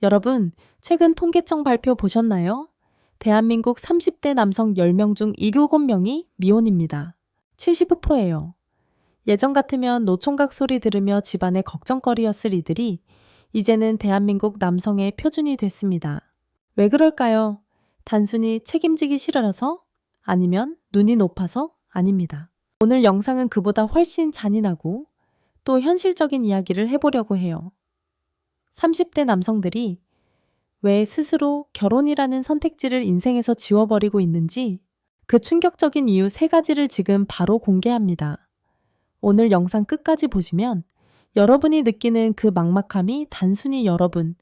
여러분, 최근 통계청 발표 보셨나요? 대한민국 30대 남성 10명 중 7명이 미혼입니다. 70%예요. 예전 같으면 노총각 소리 들으며 집안의 걱정거리였을 이들이 이제는 대한민국 남성의 표준이 됐습니다. 왜 그럴까요? 단순히 책임지기 싫어서? 아니면 눈이 높아서? 아닙니다. 오늘 영상은 그보다 훨씬 잔인하고 또 현실적인 이야기를 해보려고 해요. 30대 남성들이 왜 스스로 결혼이라는 선택지를 인생에서 지워버리고 있는지 그 충격적인 이유 3가지를 지금 바로 공개합니다. 오늘 영상 끝까지 보시면 여러분이 느끼는 그 막막함이 단순히 여러분,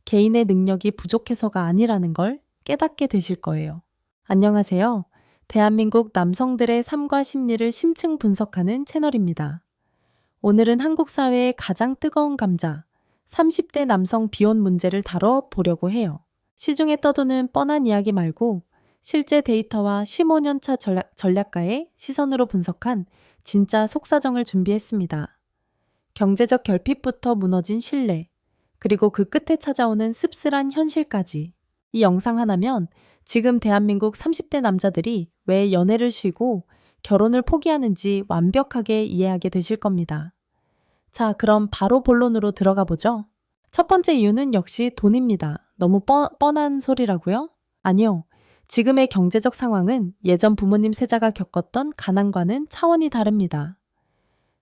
개인의 능력이 부족해서가 아니라는 걸 깨닫게 되실 거예요. 안녕하세요. 대한민국 남성들의 삶과 심리를 심층 분석하는 채널입니다. 오늘은 한국 사회의 가장 뜨거운 감자, 30대 남성 비혼 문제를 다뤄보려고 해요. 시중에 떠도는 뻔한 이야기 말고 실제 데이터와 15년차 전략가의 시선으로 분석한 진짜 속사정을 준비했습니다. 경제적 결핍부터 무너진 신뢰, 그리고 그 끝에 찾아오는 씁쓸한 현실까지. 이 영상 하나면 지금 대한민국 30대 남자들이 왜 연애를 쉬고 결혼을 포기하는지 완벽하게 이해하게 되실 겁니다. 자, 그럼 바로 본론으로 들어가 보죠. 첫 번째 이유는 역시 돈입니다. 너무 뻔한 소리라고요? 아니요. 지금의 경제적 상황은 예전 부모님 세자가 겪었던 가난과는 차원이 다릅니다.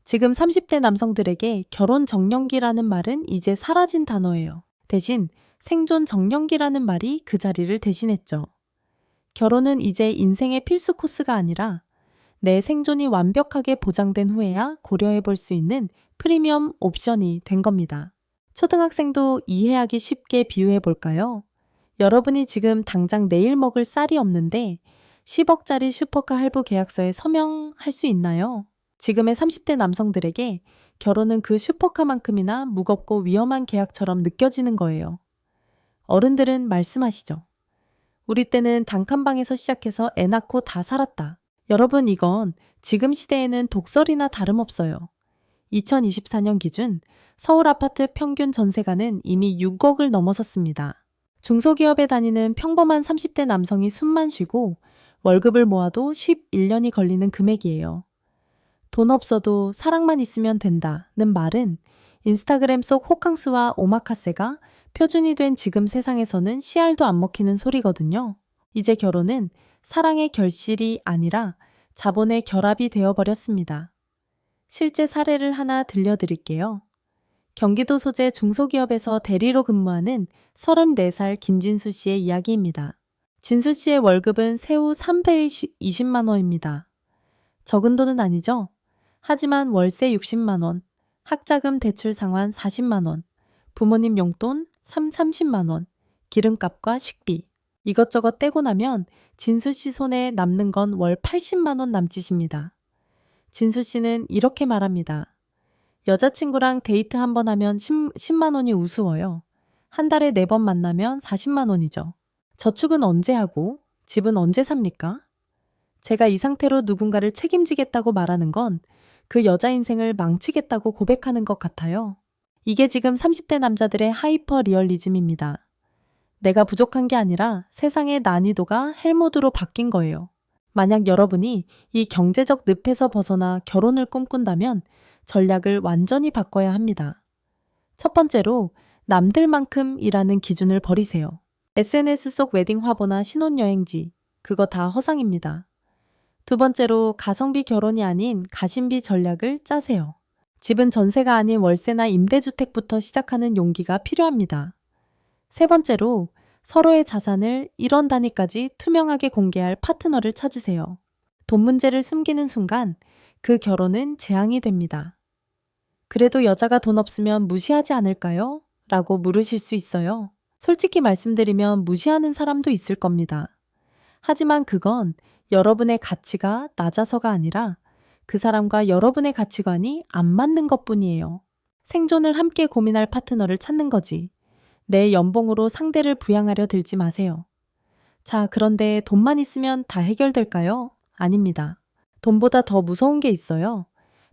지금 30대 남성들에게 결혼 정년기라는 말은 이제 사라진 단어예요. 대신 생존 정년기라는 말이 그 자리를 대신했죠. 결혼은 이제 인생의 필수 코스가 아니라 내 생존이 완벽하게 보장된 후에야 고려해 볼 수 있는 프리미엄 옵션이 된 겁니다. 초등학생도 이해하기 쉽게 비유해 볼까요? 여러분이 지금 당장 내일 먹을 쌀이 없는데 10억짜리 슈퍼카 할부 계약서에 서명할 수 있나요? 지금의 30대 남성들에게 결혼은 그 슈퍼카만큼이나 무겁고 위험한 계약처럼 느껴지는 거예요. 어른들은 말씀하시죠. 우리 때는 단칸방에서 시작해서 애 낳고 다 살았다. 여러분, 이건 지금 시대에는 독설이나 다름없어요. 2024년 기준 서울 아파트 평균 전세가는 이미 6억을 넘어섰습니다. 중소기업에 다니는 평범한 30대 남성이 숨만 쉬고 월급을 모아도 11년이 걸리는 금액이에요. 돈 없어도 사랑만 있으면 된다는 말은 인스타그램 속 호캉스와 오마카세가 표준이 된 지금 세상에서는 씨알도 안 먹히는 소리거든요. 이제 결혼은 사랑의 결실이 아니라 자본의 결합이 되어버렸습니다. 실제 사례를 하나 들려드릴게요. 경기도 소재 중소기업에서 대리로 근무하는 34살 김진수 씨의 이야기입니다. 진수 씨의 월급은 세후 320만 원입니다. 적은 돈은 아니죠? 하지만 월세 60만 원, 학자금 대출 상환 40만 원, 부모님 용돈 30만 원, 기름값과 식비, 이것저것 떼고 나면 진수 씨 손에 남는 건 월 80만 원 남짓입니다. 진수 씨는 이렇게 말합니다. 여자친구랑 데이트 한 번 하면 10만 원이 우스워요. 한 달에 4번 만나면 40만 원이죠. 저축은 언제 하고 집은 언제 삽니까? 제가 이 상태로 누군가를 책임지겠다고 말하는 건 그 여자 인생을 망치겠다고 고백하는 것 같아요. 이게 지금 30대 남자들의 하이퍼 리얼리즘입니다. 내가 부족한 게 아니라 세상의 난이도가 헬모드로 바뀐 거예요. 만약 여러분이 이 경제적 늪에서 벗어나 결혼을 꿈꾼다면 전략을 완전히 바꿔야 합니다. 첫 번째로 남들만큼이라는 기준을 버리세요. SNS 속 웨딩 화보나 신혼여행지, 그거 다 허상입니다. 두 번째로 가성비 결혼이 아닌 가심비 전략을 짜세요. 집은 전세가 아닌 월세나 임대주택부터 시작하는 용기가 필요합니다. 세 번째로 서로의 자산을 1원 단위까지 투명하게 공개할 파트너를 찾으세요. 돈 문제를 숨기는 순간 그 결혼은 재앙이 됩니다. 그래도 여자가 돈 없으면 무시하지 않을까요? 라고 물으실 수 있어요. 솔직히 말씀드리면 무시하는 사람도 있을 겁니다. 하지만 그건 여러분의 가치가 낮아서가 아니라 그 사람과 여러분의 가치관이 안 맞는 것뿐이에요. 생존을 함께 고민할 파트너를 찾는 거지. 내 연봉으로 상대를 부양하려 들지 마세요. 자, 그런데 돈만 있으면 다 해결될까요? 아닙니다. 돈보다 더 무서운 게 있어요.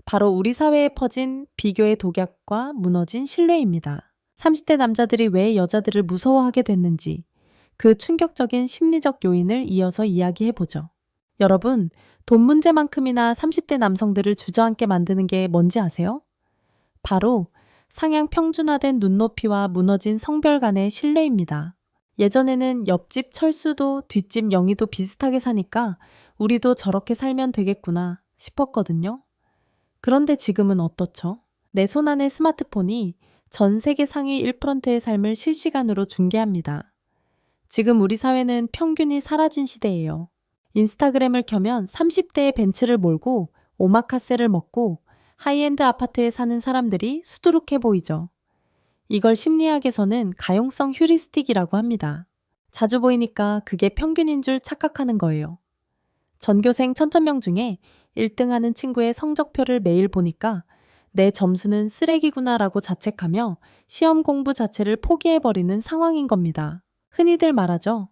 바로 우리 사회에 퍼진 비교의 독약과 무너진 신뢰입니다. 30대 남자들이 왜 여자들을 무서워하게 됐는지 그 충격적인 심리적 요인을 이어서 이야기해보죠. 여러분, 돈 문제만큼이나 30대 남성들을 주저앉게 만드는 게 뭔지 아세요? 바로 상향 평준화된 눈높이와 무너진 성별 간의 신뢰입니다. 예전에는 옆집 철수도 뒷집 영희도 비슷하게 사니까 우리도 저렇게 살면 되겠구나 싶었거든요. 그런데 지금은 어떻죠? 내 손안의 스마트폰이 전 세계 상위 1%의 삶을 실시간으로 중계합니다. 지금 우리 사회는 평균이 사라진 시대예요. 인스타그램을 켜면 30대의 벤츠를 몰고 오마카세를 먹고 하이엔드 아파트에 사는 사람들이 수두룩해 보이죠. 이걸 심리학에서는 가용성 휴리스틱이라고 합니다. 자주 보이니까 그게 평균인 줄 착각하는 거예요. 전교생 1000명 중에 1등 하는 친구의 성적표를 매일 보니까 내 점수는 쓰레기구나라고 자책하며 시험 공부 자체를 포기해버리는 상황인 겁니다. 흔히들 말하죠.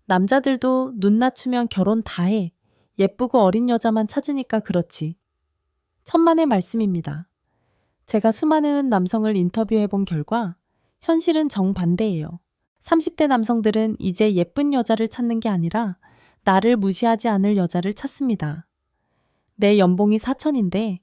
남자들도 눈 낮추면 결혼 다 해. 예쁘고 어린 여자만 찾으니까 그렇지. 천만의 말씀입니다. 제가 수많은 남성을 인터뷰해 본 결과 현실은 정반대예요. 30대 남성들은 이제 예쁜 여자를 찾는 게 아니라 나를 무시하지 않을 여자를 찾습니다. 내 연봉이 4천인데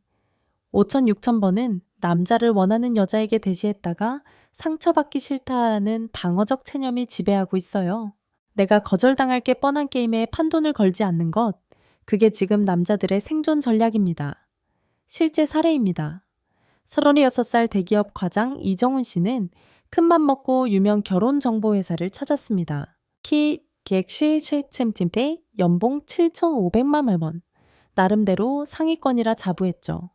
5천, 6천 번은 남자를 원하는 여자에게 대시했다가 상처받기 싫다는 방어적 체념이 지배하고 있어요. 내가 거절당할 게 뻔한 게임에 판돈을 걸지 않는 것, 그게 지금 남자들의 생존 전략입니다. 실제 사례입니다. 36살 대기업 과장 이정훈 씨는 큰맘 먹고 유명 결혼정보회사를 찾았습니다. 키 170cm, 연봉 7,500만 원. 나름대로 상위권이라 자부했죠.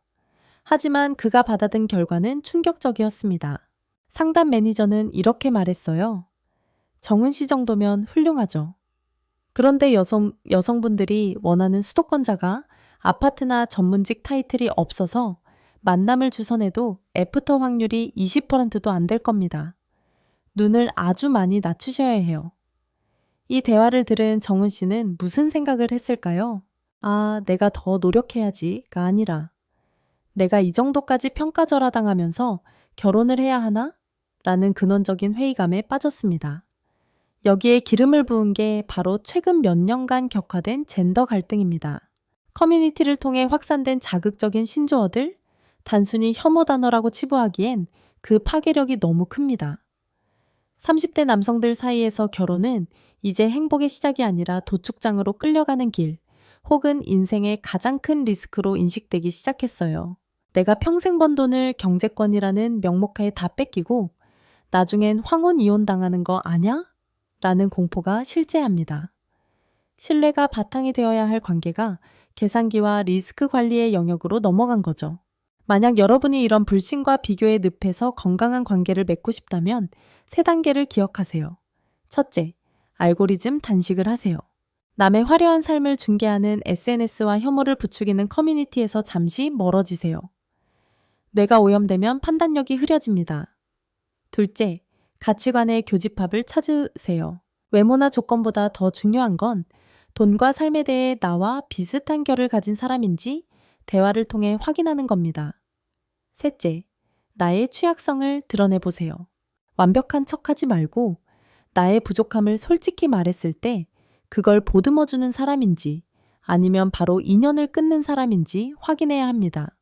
하지만 그가 받아든 결과는 충격적이었습니다. 상담 매니저는 이렇게 말했어요. 정은 씨 정도면 훌륭하죠. 그런데 여성분들이 원하는 수도권자가 아파트나 전문직 타이틀이 없어서 만남을 주선해도 애프터 확률이 20%도 안 될 겁니다. 눈을 아주 많이 낮추셔야 해요. 이 대화를 들은 정은 씨는 무슨 생각을 했을까요? 아, 내가 더 노력해야지가 아니라 내가 이 정도까지 평가절하당하면서 결혼을 해야 하나? 라는 근원적인 회의감에 빠졌습니다. 여기에 기름을 부은 게 바로 최근 몇 년간 격화된 젠더 갈등입니다. 커뮤니티를 통해 확산된 자극적인 신조어들, 단순히 혐오 단어라고 치부하기엔 그 파괴력이 너무 큽니다. 30대 남성들 사이에서 결혼은 이제 행복의 시작이 아니라 도축장으로 끌려가는 길, 혹은 인생의 가장 큰 리스크로 인식되기 시작했어요. 내가 평생 번 돈을 경제권이라는 명목하에 다 뺏기고 나중엔 황혼 이혼 당하는 거 아냐? 라는 공포가 실제합니다. 신뢰가 바탕이 되어야 할 관계가 계산기와 리스크 관리의 영역으로 넘어간 거죠. 만약 여러분이 이런 불신과 비교의 늪에서 건강한 관계를 맺고 싶다면 3단계를 기억하세요. 첫째, 알고리즘 단식을 하세요. 남의 화려한 삶을 중계하는 SNS와 혐오를 부추기는 커뮤니티에서 잠시 멀어지세요. 뇌가 오염되면 판단력이 흐려집니다. 둘째, 가치관의 교집합을 찾으세요. 외모나 조건보다 더 중요한 건 돈과 삶에 대해 나와 비슷한 결을 가진 사람인지 대화를 통해 확인하는 겁니다. 셋째, 나의 취약성을 드러내보세요. 완벽한 척하지 말고 나의 부족함을 솔직히 말했을 때 그걸 보듬어주는 사람인지 아니면 바로 인연을 끊는 사람인지 확인해야 합니다.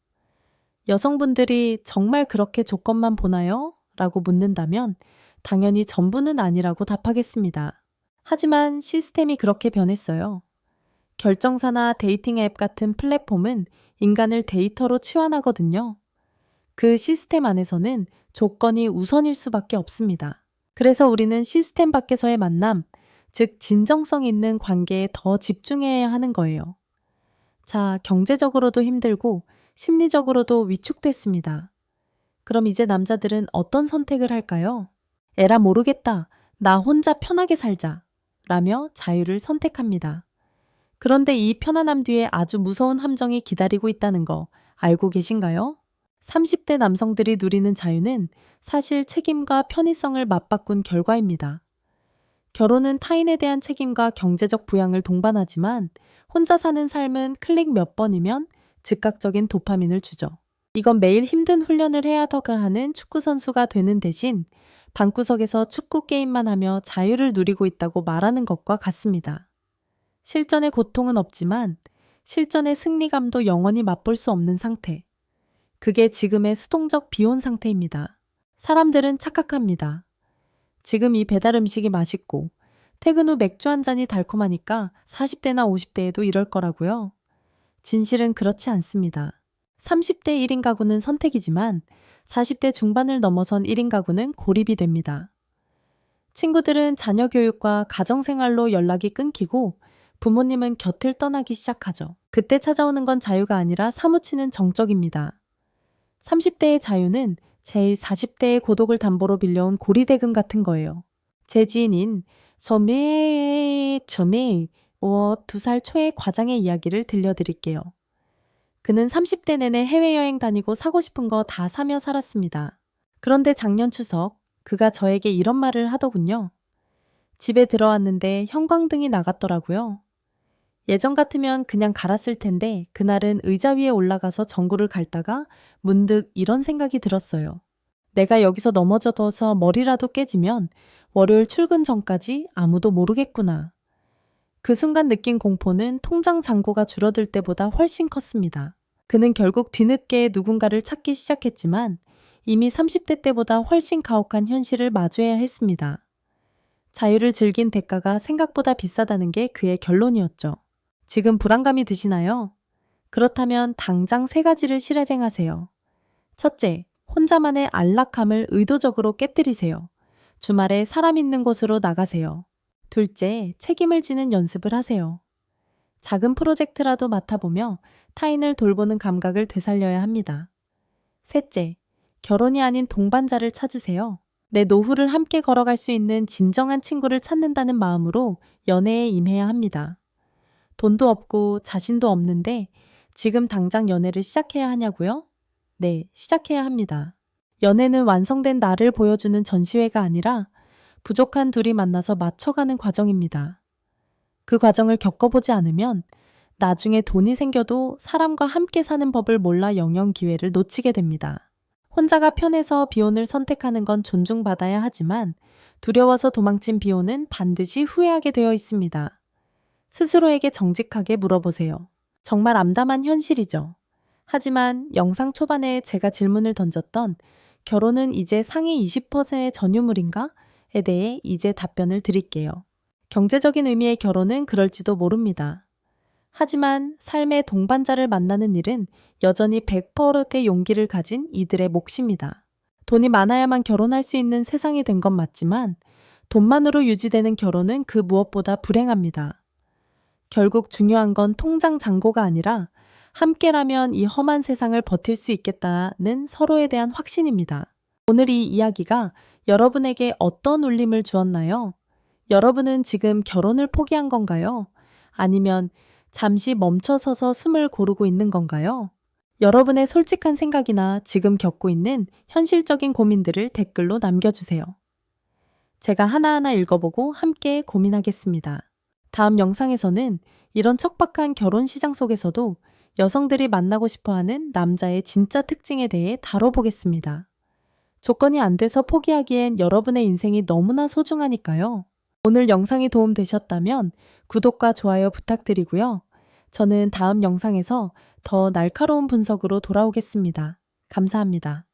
여성분들이 정말 그렇게 조건만 보나요? 라고 묻는다면 당연히 전부는 아니라고 답하겠습니다. 하지만 시스템이 그렇게 변했어요. 결정사나 데이팅 앱 같은 플랫폼은 인간을 데이터로 치환하거든요. 그 시스템 안에서는 조건이 우선일 수밖에 없습니다. 그래서 우리는 시스템 밖에서의 만남, 즉 진정성 있는 관계에 더 집중해야 하는 거예요. 자, 경제적으로도 힘들고 심리적으로도 위축됐습니다. 그럼 이제 남자들은 어떤 선택을 할까요? 에라 모르겠다. 나 혼자 편하게 살자. 라며 자유를 선택합니다. 그런데 이 편안함 뒤에 아주 무서운 함정이 기다리고 있다는 거 알고 계신가요? 30대 남성들이 누리는 자유는 사실 책임과 편의성을 맞바꾼 결과입니다. 결혼은 타인에 대한 책임과 경제적 부양을 동반하지만 혼자 사는 삶은 클릭 몇 번이면 즉각적인 도파민을 주죠. 이건 매일 힘든 훈련을 해야 더가 하는 축구선수가 되는 대신 방구석에서 축구 게임만 하며 자유를 누리고 있다고 말하는 것과 같습니다. 실전의 고통은 없지만 실전의 승리감도 영원히 맛볼 수 없는 상태. 그게 지금의 수동적 비혼 상태입니다. 사람들은 착각합니다. 지금 이 배달 음식이 맛있고 퇴근 후 맥주 한 잔이 달콤하니까 40대나 50대에도 이럴 거라고요. 진실은 그렇지 않습니다. 30대 1인 가구는 선택이지만 40대 중반을 넘어선 1인 가구는 고립이 됩니다. 친구들은 자녀 교육과 가정생활로 연락이 끊기고 부모님은 곁을 떠나기 시작하죠. 그때 찾아오는 건 자유가 아니라 사무치는 정적입니다. 30대의 자유는 제 40대의 고독을 담보로 빌려온 고리대금 같은 거예요. 제 지인인 저미 2살 초의 과장의 이야기를 들려드릴게요. 그는 30대 내내 해외여행 다니고 사고 싶은 거 다 사며 살았습니다. 그런데 작년 추석 그가 저에게 이런 말을 하더군요. 집에 들어왔는데 형광등이 나갔더라고요. 예전 같으면 그냥 갈았을 텐데 그날은 의자 위에 올라가서 전구를 갈다가 문득 이런 생각이 들었어요. 내가 여기서 넘어져서 머리라도 깨지면 월요일 출근 전까지 아무도 모르겠구나. 그 순간 느낀 공포는 통장 잔고가 줄어들 때보다 훨씬 컸습니다. 그는 결국 뒤늦게 누군가를 찾기 시작했지만 이미 30대 때보다 훨씬 가혹한 현실을 마주해야 했습니다. 자유를 즐긴 대가가 생각보다 비싸다는 게 그의 결론이었죠. 지금 불안감이 드시나요? 그렇다면 당장 3가지를 실행하세요. 첫째, 혼자만의 안락함을 의도적으로 깨뜨리세요. 주말에 사람 있는 곳으로 나가세요. 둘째, 책임을 지는 연습을 하세요. 작은 프로젝트라도 맡아보며 타인을 돌보는 감각을 되살려야 합니다. 셋째, 결혼이 아닌 동반자를 찾으세요. 내 노후를 함께 걸어갈 수 있는 진정한 친구를 찾는다는 마음으로 연애에 임해야 합니다. 돈도 없고 자신도 없는데 지금 당장 연애를 시작해야 하냐고요? 네, 시작해야 합니다. 연애는 완성된 나를 보여주는 전시회가 아니라 부족한 둘이 만나서 맞춰가는 과정입니다. 그 과정을 겪어보지 않으면 나중에 돈이 생겨도 사람과 함께 사는 법을 몰라 영영 기회를 놓치게 됩니다. 혼자가 편해서 비혼을 선택하는 건 존중받아야 하지만 두려워서 도망친 비혼은 반드시 후회하게 되어 있습니다. 스스로에게 정직하게 물어보세요. 정말 암담한 현실이죠. 하지만 영상 초반에 제가 질문을 던졌던 결혼은 이제 상위 20%의 전유물인가?에 대해 이제 답변을 드릴게요. 경제적인 의미의 결혼은 그럴지도 모릅니다. 하지만 삶의 동반자를 만나는 일은 여전히 100%의 용기를 가진 이들의 몫입니다. 돈이 많아야만 결혼할 수 있는 세상이 된 건 맞지만 돈만으로 유지되는 결혼은 그 무엇보다 불행합니다. 결국 중요한 건 통장 잔고가 아니라 함께라면 이 험한 세상을 버틸 수 있겠다는 서로에 대한 확신입니다. 오늘 이 이야기가 여러분에게 어떤 울림을 주었나요? 여러분은 지금 결혼을 포기한 건가요? 아니면 잠시 멈춰서서 숨을 고르고 있는 건가요? 여러분의 솔직한 생각이나 지금 겪고 있는 현실적인 고민들을 댓글로 남겨주세요. 제가 하나하나 읽어보고 함께 고민하겠습니다. 다음 영상에서는 이런 척박한 결혼 시장 속에서도 여성들이 만나고 싶어하는 남자의 진짜 특징에 대해 다뤄보겠습니다. 조건이 안 돼서 포기하기엔 여러분의 인생이 너무나 소중하니까요. 오늘 영상이 도움되셨다면 구독과 좋아요 부탁드리고요. 저는 다음 영상에서 더 날카로운 분석으로 돌아오겠습니다. 감사합니다.